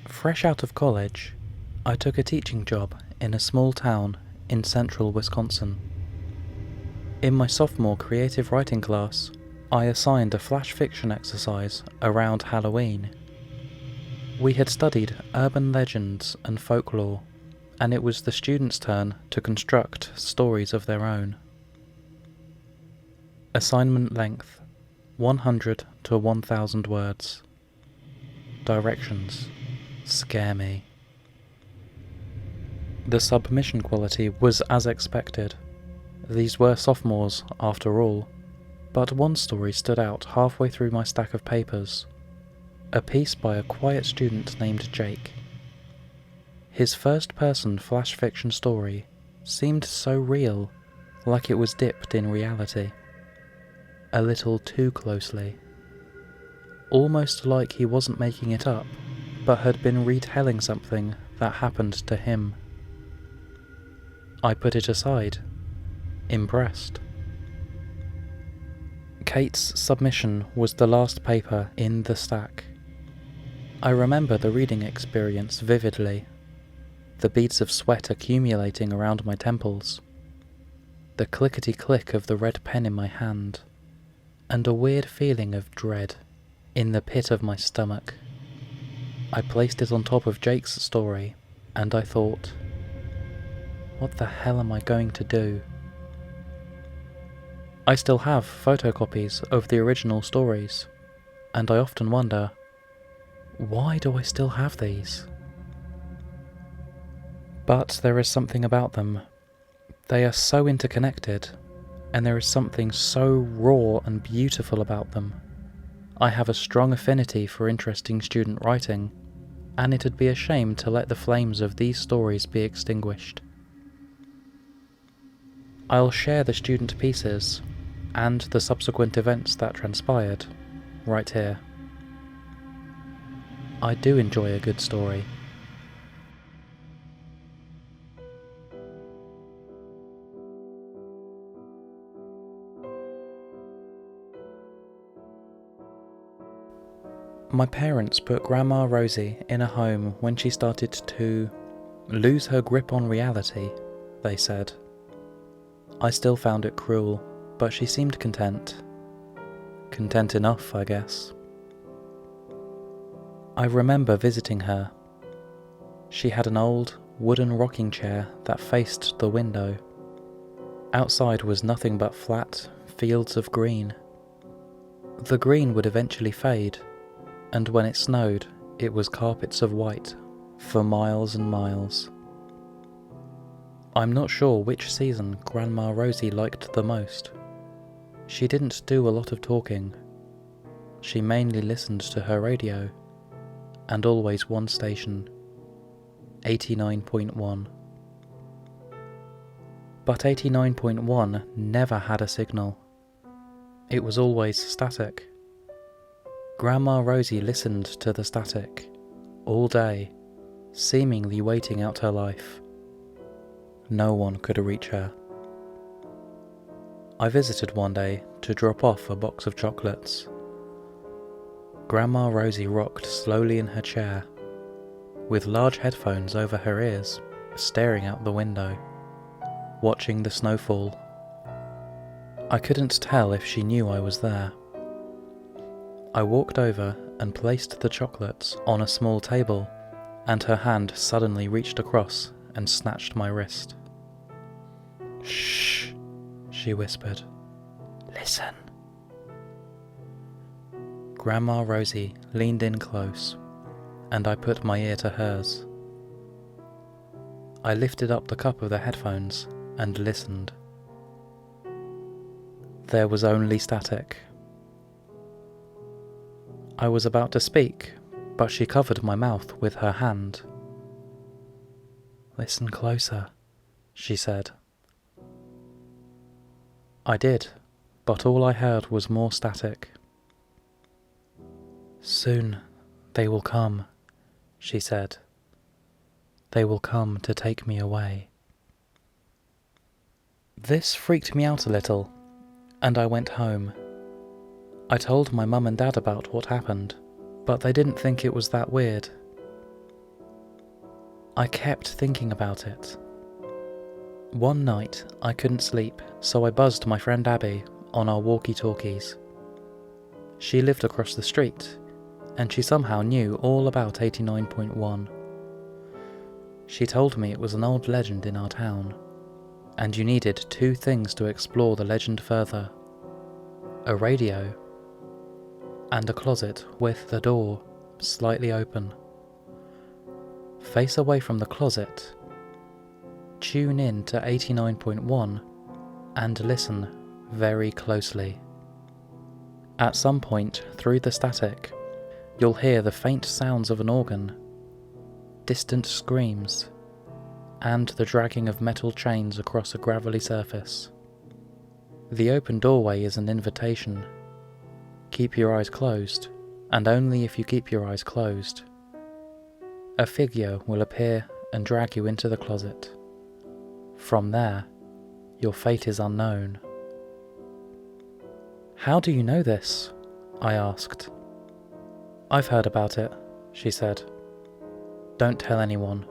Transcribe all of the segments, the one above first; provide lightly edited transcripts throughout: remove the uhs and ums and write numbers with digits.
Fresh out of college, I took a teaching job in a small town in central Wisconsin. In my sophomore creative writing class, I assigned a flash fiction exercise around Halloween. We had studied urban legends and folklore, and it was the students' turn to construct stories of their own. Assignment length, 100 to 1,000 words. Directions, scare me. The submission quality was as expected. These were sophomores, after all, but one story stood out halfway through my stack of papers. A piece by a quiet student named Jake. His first-person flash fiction story seemed so real, like it was dipped in reality. A little too closely. Almost like he wasn't making it up, but had been retelling something that happened to him. I put it aside, impressed. Kate's submission was the last paper in the stack. I remember the reading experience vividly, the beads of sweat accumulating around my temples, the clickety-click of the red pen in my hand, and a weird feeling of dread in the pit of my stomach. I placed it on top of Jake's story, and I thought, what the hell am I going to do? I still have photocopies of the original stories, and I often wonder, why do I still have these? But there is something about them. They are so interconnected, and there is something so raw and beautiful about them. I have a strong affinity for interesting student writing, and it'd be a shame to let the flames of these stories be extinguished. I'll share the student pieces, and the subsequent events that transpired, right here. I do enjoy a good story. My parents put Grandma Rosie in a home when she started to lose her grip on reality, they said. I still found it cruel, but she seemed content. Content enough, I guess. I remember visiting her. She had an old, wooden rocking chair that faced the window. Outside was nothing but flat fields of green. The green would eventually fade, and when it snowed, it was carpets of white for miles and miles. I'm not sure which season Grandma Rosie liked the most. She didn't do a lot of talking. She mainly listened to her radio, and always one station, 89.1. But 89.1 never had a signal. It was always static. Grandma Rosie listened to the static, all day, seemingly waiting out her life. No one could reach her. I visited one day to drop off a box of chocolates. Grandma Rosie rocked slowly in her chair, with large headphones over her ears, staring out the window, watching the snowfall. I couldn't tell if she knew I was there. I walked over and placed the chocolates on a small table, and her hand suddenly reached across and snatched my wrist. "Shh," she whispered. "Listen." Grandma Rosie leaned in close, and I put my ear to hers. I lifted up the cup of the headphones and listened. There was only static. I was about to speak, but she covered my mouth with her hand. "Listen closer," she said. I did, but all I heard was more static. "Soon they will come," she said. "They will come to take me away." This freaked me out a little, and I went home. I told my mum and dad about what happened, but they didn't think it was that weird. I kept thinking about it. One night, I couldn't sleep, so I buzzed my friend Abby on our walkie-talkies. She lived across the street, and she somehow knew all about 89.1. She told me it was an old legend in our town, and you needed two things to explore the legend further: a radio and a closet with the door slightly open. Face away from the closet, tune in to 89.1 and listen very closely. At some point through the static, you'll hear the faint sounds of an organ, distant screams, and the dragging of metal chains across a gravelly surface. The open doorway is an invitation. Keep your eyes closed, and only if you keep your eyes closed. A figure will appear and drag you into the closet. From there, your fate is unknown. How do you know this? I asked. I've heard about it, she said. Don't tell anyone.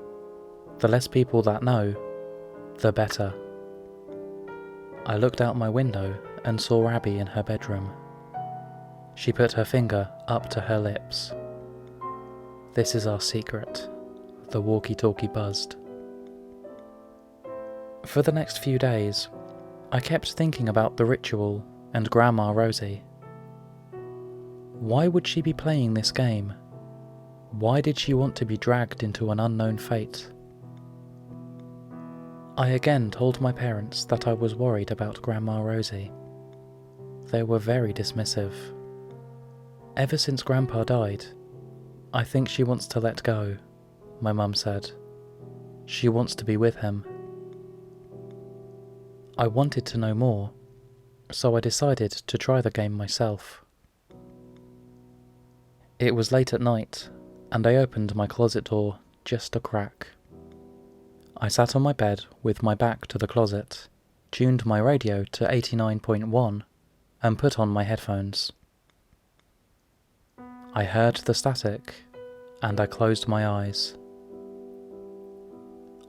The less people that know, the better. I looked out my window and saw Abby in her bedroom. She put her finger up to her lips. This is our secret, the walkie-talkie buzzed. For the next few days, I kept thinking about the ritual and Grandma Rosie. Why would she be playing this game? Why did she want to be dragged into an unknown fate? I again told my parents that I was worried about Grandma Rosie. They were very dismissive. Ever since Grandpa died, I think she wants to let go, my mum said. She wants to be with him. I wanted to know more, so I decided to try the game myself. It was late at night, and I opened my closet door just a crack. I sat on my bed with my back to the closet, tuned my radio to 89.1, and put on my headphones. I heard the static, and I closed my eyes.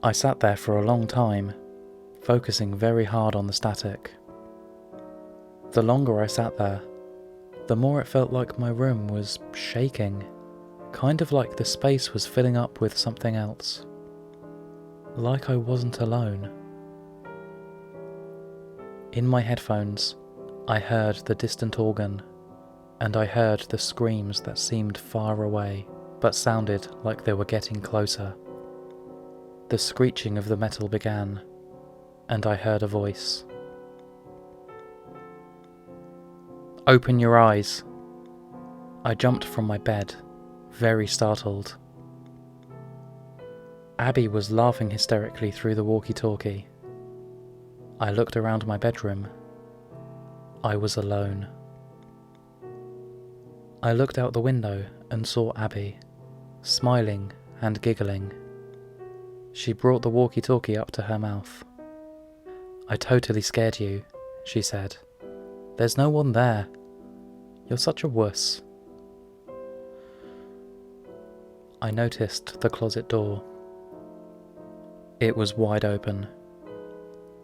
I sat there for a long time, focusing very hard on the static. The longer I sat there, the more it felt like my room was shaking, kind of like the space was filling up with something else. Like I wasn't alone. In my headphones, I heard the distant organ, and I heard the screams that seemed far away, but sounded like they were getting closer. The screeching of the metal began, and I heard a voice. Open your eyes. I jumped from my bed, very startled. Abby was laughing hysterically through the walkie-talkie. I looked around my bedroom. I was alone. I looked out the window and saw Abby, smiling and giggling. She brought the walkie-talkie up to her mouth. I totally scared you, she said. There's no one there. You're such a wuss. I noticed the closet door. It was wide open.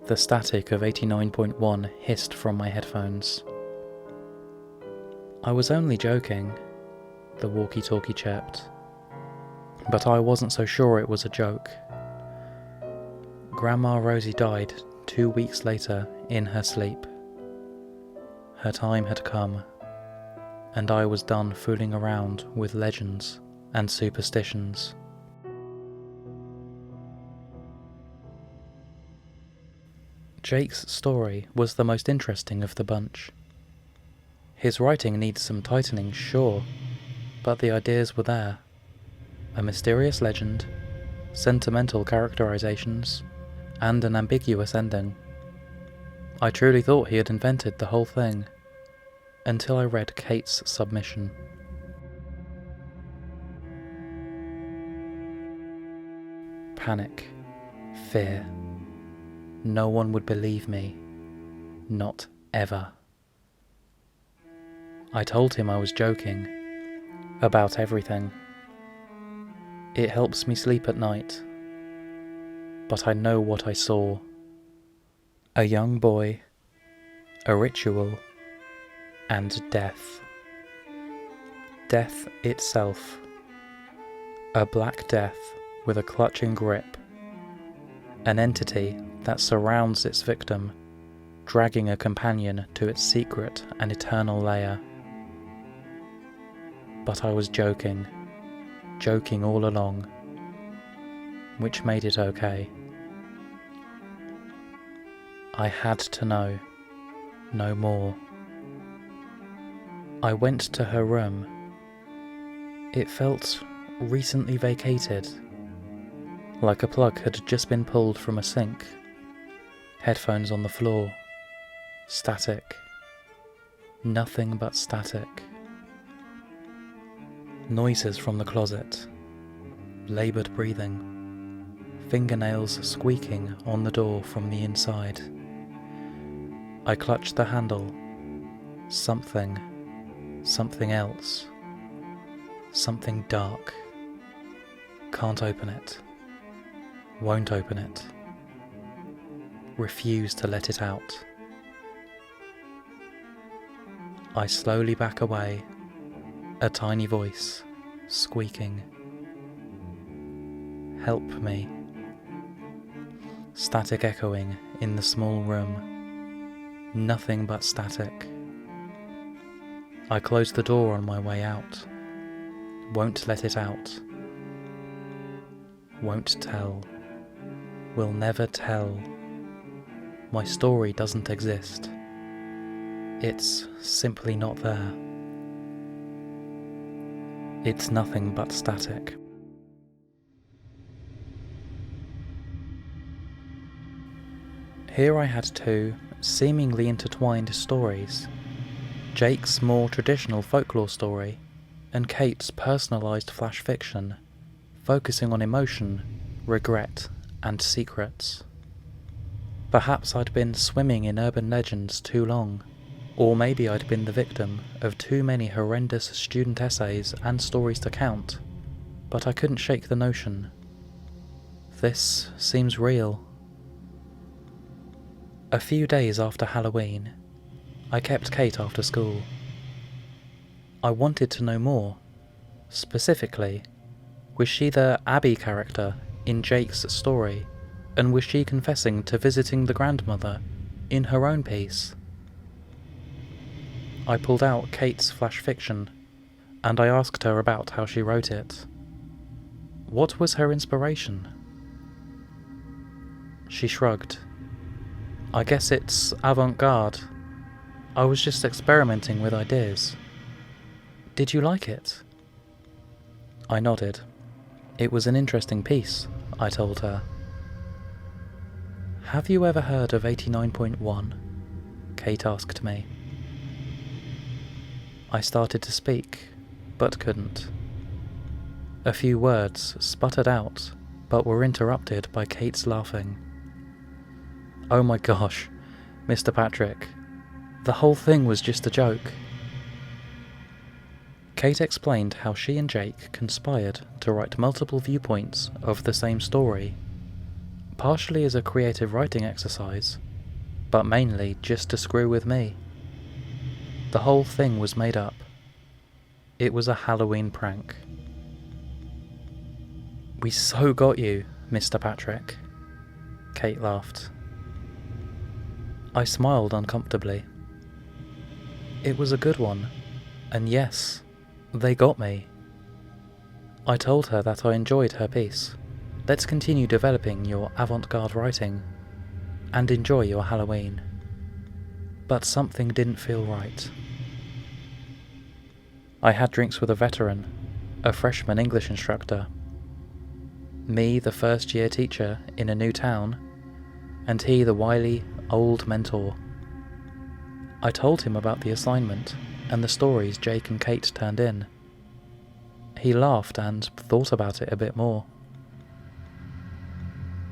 The static of 89.1 hissed from my headphones. I was only joking, the walkie-talkie chirped. But I wasn't so sure it was a joke. Grandma Rosie died 2 weeks later in her sleep. Her time had come, and I was done fooling around with legends and superstitions. Jake's story was the most interesting of the bunch. His writing needs some tightening, sure, but the ideas were there. A mysterious legend, sentimental characterizations, and an ambiguous ending. I truly thought he had invented the whole thing, until I read Kate's submission. Panic. Fear. No one would believe me. Not ever. I told him I was joking. About everything. It helps me sleep at night, but I know what I saw. A young boy, a ritual, and death. Death itself. A black death with a clutching grip. An entity that surrounds its victim, dragging a companion to its secret and eternal lair. But I was joking all along, which made it okay. I had to know more. I went to her room. It felt recently vacated, like a plug had just been pulled from a sink. Headphones on the floor. Static. Nothing but static. Noises from the closet. Laboured breathing. Fingernails squeaking on the door from the inside. I clutched the handle. Something else. Something dark. Can't open it. Won't open it. Refuse to let it out. I slowly back away, a tiny voice, squeaking. Help me. Static echoing in the small room. Nothing but static. I close the door on my way out. Won't let it out. Won't tell. Will never tell. My story doesn't exist. It's simply not there. It's nothing but static. Here I had two seemingly intertwined stories. Jake's more traditional folklore story, and Kate's personalised flash fiction, focusing on emotion, regret, and secrets. Perhaps I'd been swimming in urban legends too long, or maybe I'd been the victim of too many horrendous student essays and stories to count, but I couldn't shake the notion. This seems real. A few days after Halloween, I kept Kate after school. I wanted to know more. Specifically, was she the Abby character in Jake's story, and was she confessing to visiting the grandmother in her own piece? I pulled out Kate's flash fiction, and I asked her about how she wrote it. What was her inspiration? She shrugged. I guess it's avant-garde. I was just experimenting with ideas. Did you like it? I nodded. It was an interesting piece, I told her. Have you ever heard of 89.1? Kate asked me. I started to speak, but couldn't. A few words sputtered out, but were interrupted by Kate's laughing. Oh my gosh, Mr. Patrick, the whole thing was just a joke. Kate explained how she and Jake conspired to write multiple viewpoints of the same story, partially as a creative writing exercise, but mainly just to screw with me. The whole thing was made up. It was a Halloween prank. We so got you, Mr. Patrick. Kate laughed. I smiled uncomfortably. It was a good one, and yes, they got me. I told her that I enjoyed her piece. Let's continue developing your avant-garde writing, and enjoy your Halloween. But something didn't feel right. I had drinks with a veteran, a freshman English instructor. Me, the first-year teacher in a new town, and he, the wily, old mentor. I told him about the assignment and the stories Jake and Kate turned in. He laughed and thought about it a bit more.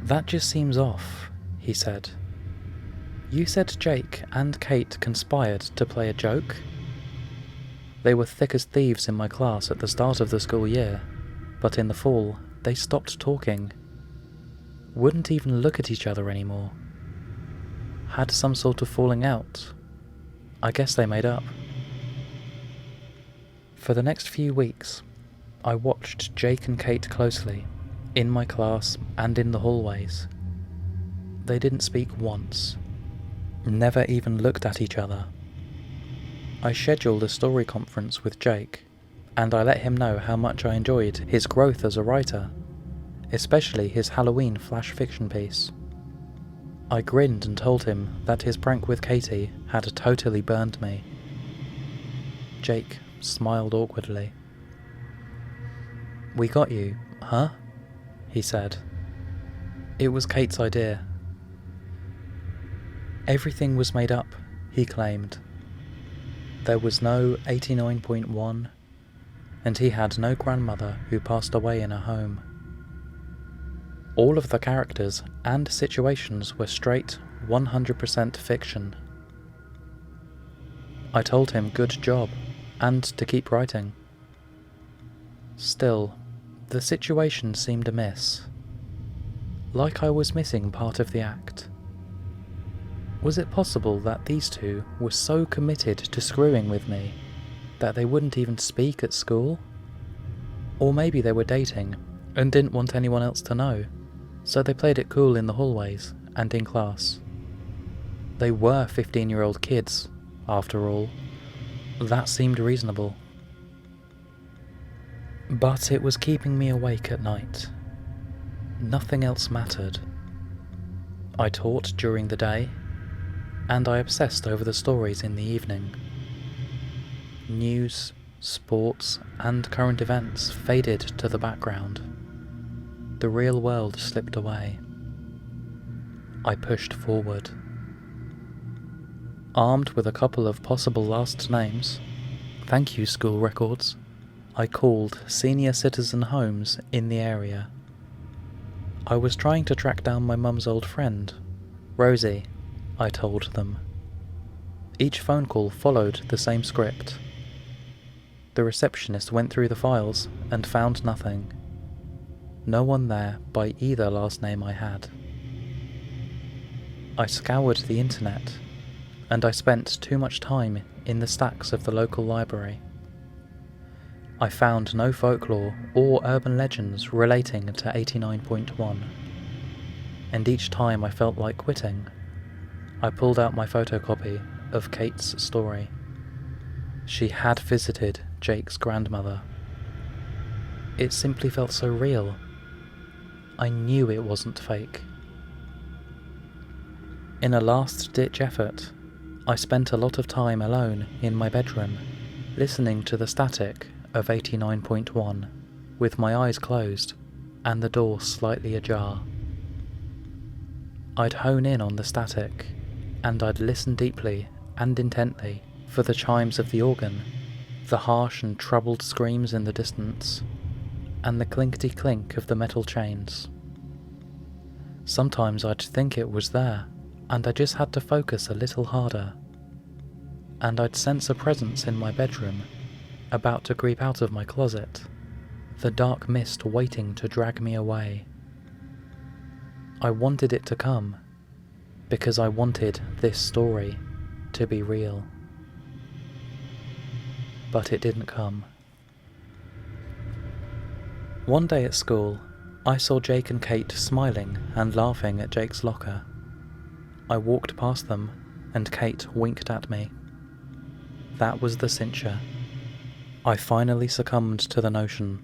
That just seems off, he said. You said Jake and Kate conspired to play a joke? They were thick as thieves in my class at the start of the school year, but in the fall they stopped talking. wouldn't even look at each other anymore. Had some sort of falling out. I guess they made up. For the next few weeks, I watched Jake and Kate closely, in my class and in the hallways. They didn't speak once, never even looked at each other. I scheduled a story conference with Jake, and I let him know how much I enjoyed his growth as a writer, especially his Halloween flash fiction piece. I grinned and told him that his prank with Katie had totally burned me. Jake smiled awkwardly. "We got you, huh?" he said. "It was Kate's idea." Everything was made up, he claimed. There was no 89.1, and he had no grandmother who passed away in a home. All of the characters and situations were straight 100% fiction. I told him good job, and to keep writing. Still, the situation seemed amiss. Like I was missing part of the act. Was it possible that these two were so committed to screwing with me that they wouldn't even speak at school? Or maybe they were dating and didn't want anyone else to know, so they played it cool in the hallways and in class. They were 15-year-old kids, after all. That seemed reasonable. But it was keeping me awake at night. Nothing else mattered. I taught during the day, and I obsessed over the stories in the evening. News, sports, and current events faded to the background. The real world slipped away. I pushed forward. Armed with a couple of possible last names, thank you school records, I called senior citizen homes in the area. I was trying to track down my mum's old friend, Rosie, I told them. Each phone call followed the same script. The receptionist went through the files and found nothing. No one there by either last name I had. I scoured the internet, and I spent too much time in the stacks of the local library. I found no folklore or urban legends relating to 89.1, and each time I felt like quitting, I pulled out my photocopy of Kate's story. She had visited Jake's grandmother. It simply felt so real. I knew it wasn't fake. In a last-ditch effort, I spent a lot of time alone in my bedroom, listening to the static of 89.1, with my eyes closed and the door slightly ajar. I'd hone in on the static, and I'd listen deeply and intently for the chimes of the organ, the harsh and troubled screams in the distance, and the clinkety-clink of the metal chains. Sometimes I'd think it was there, and I just had to focus a little harder. And I'd sense a presence in my bedroom, about to creep out of my closet, the dark mist waiting to drag me away. I wanted it to come, because I wanted this story to be real. But it didn't come. One day at school, I saw Jake and Kate smiling and laughing at Jake's locker. I walked past them, and Kate winked at me. That was the cincher. I finally succumbed to the notion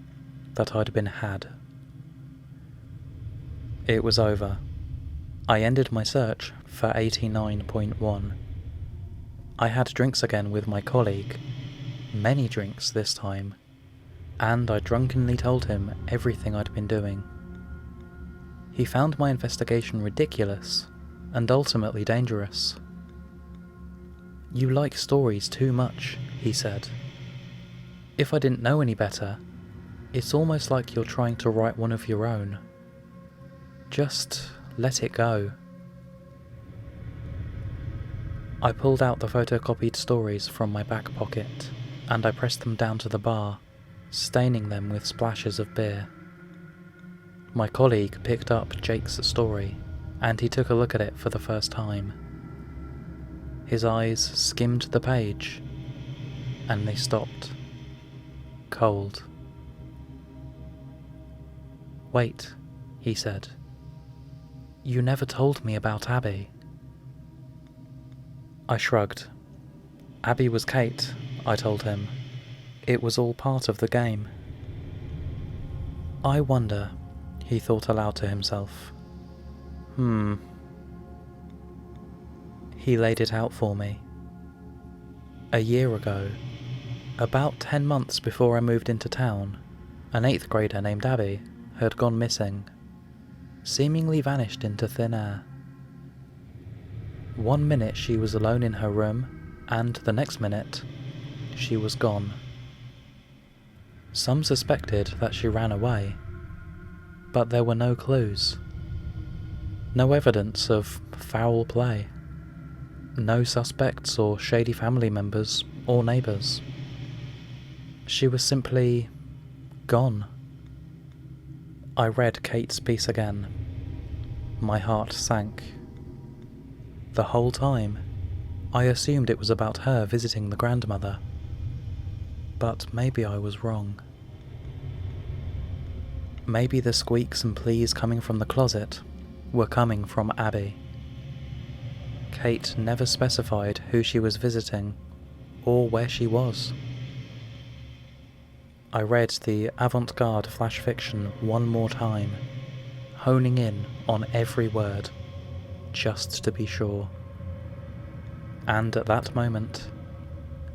that I'd been had. It was over. I ended my search for 89.1. I had drinks again with my colleague, many drinks this time, and I drunkenly told him everything I'd been doing. He found my investigation ridiculous and ultimately dangerous. "You like stories too much," he said. "If I didn't know any better, it's almost like you're trying to write one of your own. Just let it go." I pulled out the photocopied stories from my back pocket, and I pressed them down to the bar, staining them with splashes of beer. My colleague picked up Jake's story, and he took a look at it for the first time. His eyes skimmed the page, and they stopped. Cold. "Wait," he said. "You never told me about Abby." I shrugged. "Abby was Kate," I told him. "It was all part of the game." "I wonder," he thought aloud to himself. He laid it out for me. A year ago, about 10 months before I moved into town, an 8th grader named Abby had gone missing, seemingly vanished into thin air. One minute she was alone in her room, and the next minute, she was gone. Some suspected that she ran away, but there were no clues. No evidence of foul play. No suspects or shady family members or neighbours. She was simply gone. I read Kate's piece again. My heart sank. The whole time, I assumed it was about her visiting the grandmother. But maybe I was wrong. Maybe the squeaks and pleas coming from the closet were coming from Abby. Kate never specified who she was visiting or where she was. I read the avant-garde flash fiction one more time, honing in on every word, just to be sure. And at that moment,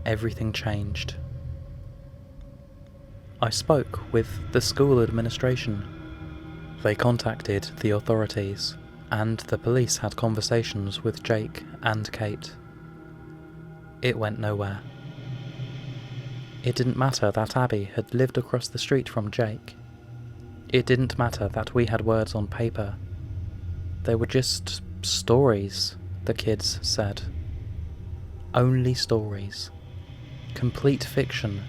everything changed. I spoke with the school administration. They contacted the authorities, and the police had conversations with Jake and Kate. It went nowhere. It didn't matter that Abby had lived across the street from Jake. It didn't matter that we had words on paper. They were just stories, the kids said. Only stories. Complete fiction.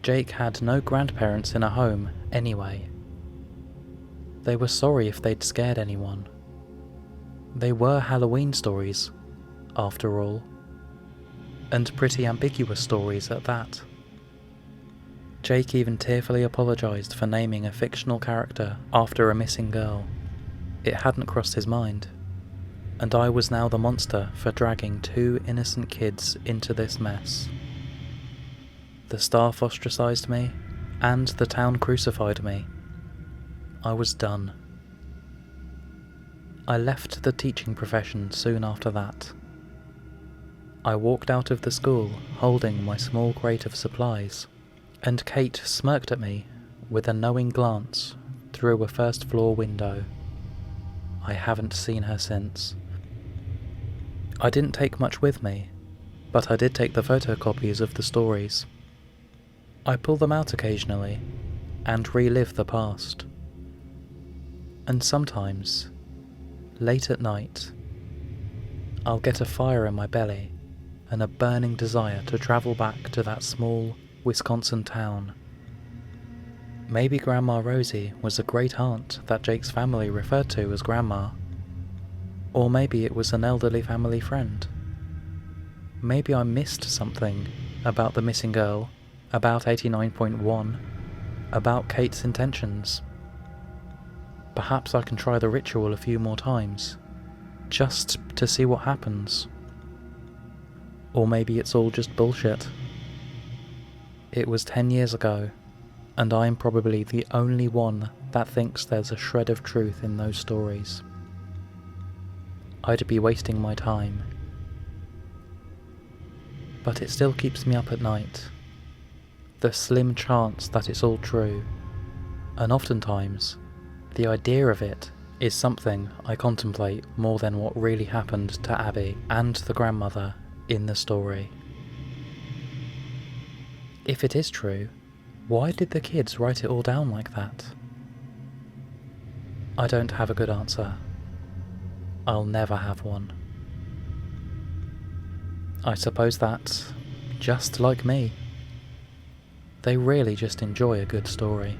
Jake had no grandparents in a home anyway. They were sorry if they'd scared anyone. They were Halloween stories, after all. And pretty ambiguous stories at that. Jake even tearfully apologised for naming a fictional character after a missing girl. It hadn't crossed his mind. And I was now the monster for dragging 2 innocent kids into this mess. The staff ostracised me, and the town crucified me. I was done. I left the teaching profession soon after that. I walked out of the school holding my small crate of supplies, and Kate smirked at me with a knowing glance through a first-floor window. I haven't seen her since. I didn't take much with me, but I did take the photocopies of the stories. I pull them out occasionally, and relive the past. And sometimes, late at night, I'll get a fire in my belly and a burning desire to travel back to that small Wisconsin town. Maybe Grandma Rosie was a great aunt that Jake's family referred to as Grandma. Or maybe it was an elderly family friend. Maybe I missed something about the missing girl, about 89.1, about Kate's intentions. Perhaps I can try the ritual a few more times, just to see what happens. Or maybe it's all just bullshit. It was 10 years ago, and I'm probably the only one that thinks there's a shred of truth in those stories. I'd be wasting my time. But it still keeps me up at night. The slim chance that it's all true, and oftentimes, the idea of it is something I contemplate more than what really happened to Abby and the grandmother in the story. If it is true, why did the kids write it all down like that? I don't have a good answer. I'll never have one. I suppose that, just like me, they really just enjoy a good story.